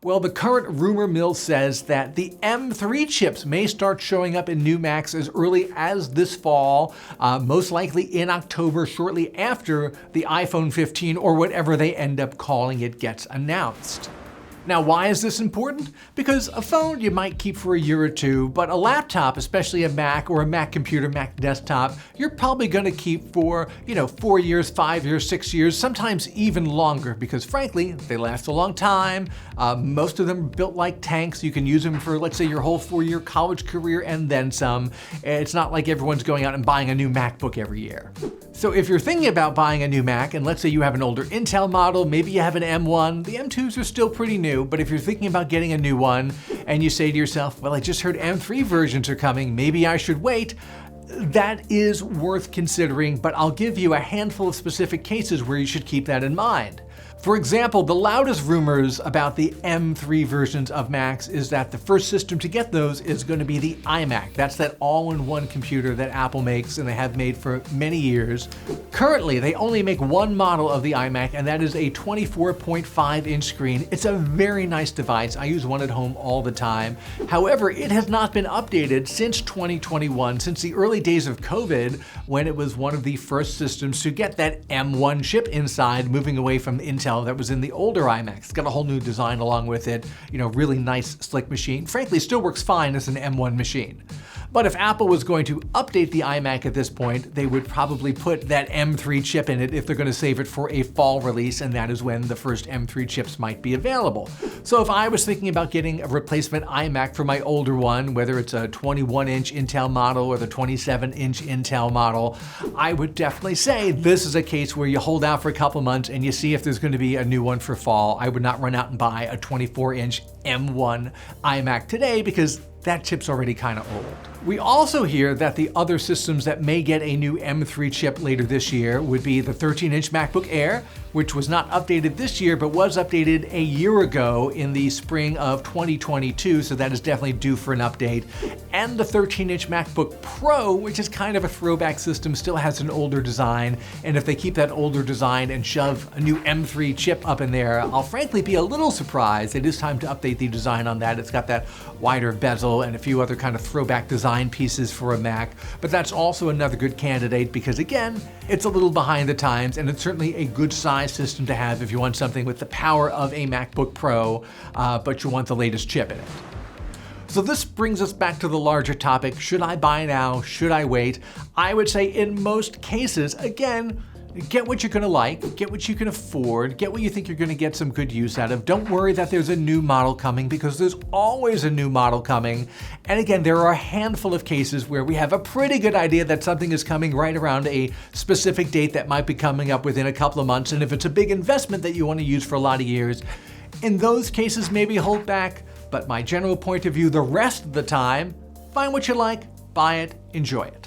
Well, the current rumor mill says that the M3 chips may start showing up in new Macs as early as this fall, most likely in October, shortly after the iPhone 15 or whatever they end up calling it gets announced. Now, why is this important? Because a phone you might keep for a year or two, but a laptop, especially a Mac or a Mac computer, Mac desktop, you're probably going to keep for, 4 years, 5 years, 6 years, sometimes even longer, because frankly, they last a long time. Most of them are built like tanks. You can use them for, let's say, your whole 4-year college career and then some. It's not like everyone's going out and buying a new MacBook every year. So if you're thinking about buying a new Mac, and let's say you have an older Intel model, maybe you have an M1, the M2s are still pretty new, but if you're thinking about getting a new one and you say to yourself, well, I just heard M3 versions are coming, maybe I should wait, that is worth considering, but I'll give you a handful of specific cases where you should keep that in mind. For example, the loudest rumors about the M3 versions of Macs is that the first system to get those is going to be the iMac. That's that all-in-one computer that Apple makes and they have made for many years. Currently, they only make one model of the iMac, and that is a 24.5-inch screen. It's a very nice device. I use one at home all the time. However, it has not been updated since 2021, since the early days of COVID, when it was one of the first systems to get that M1 chip inside, moving away from Intel that was in the older iMac. It's got a whole new design along with it, really nice, slick machine. Frankly, still works fine as an M1 machine. But if Apple was going to update the iMac at this point, they would probably put that M3 chip in it if they're going to save it for a fall release, and that is when the first M3 chips might be available. So if I was thinking about getting a replacement iMac for my older one, whether it's a 21-inch Intel model or the 27-inch Intel model, I would definitely say this is a case where you hold out for a couple months and you see if there's going to be a new one for fall. I would not run out and buy a 24-inch M1 iMac today because that chip's already kind of old. We also hear that the other systems that may get a new M3 chip later this year would be the 13-inch MacBook Air, which was not updated this year, but was updated a year ago in the spring of 2022, so that is definitely due for an update. And the 13-inch MacBook Pro, which is kind of a throwback system, still has an older design, and if they keep that older design and shove a new M3 chip up in there, I'll frankly be a little surprised. It is time to update the design on that. It's got that wider bezel and a few other kind of throwback design pieces for a Mac, but that's also another good candidate because, again, it's a little behind the times, and it's certainly a good size system to have if you want something with the power of a MacBook Pro, but you want the latest chip in it. So this brings us back to the larger topic. Should I buy now? Should I wait? I would say in most cases, again, get what you're going to like, get what you can afford, get what you think you're going to get some good use out of. Don't worry that there's a new model coming, because there's always a new model coming. And again, there are a handful of cases where we have a pretty good idea that something is coming right around a specific date that might be coming up within a couple of months. And if it's a big investment that you want to use for a lot of years, in those cases, maybe hold back. But my general point of view, the rest of the time, find what you like, buy it, enjoy it.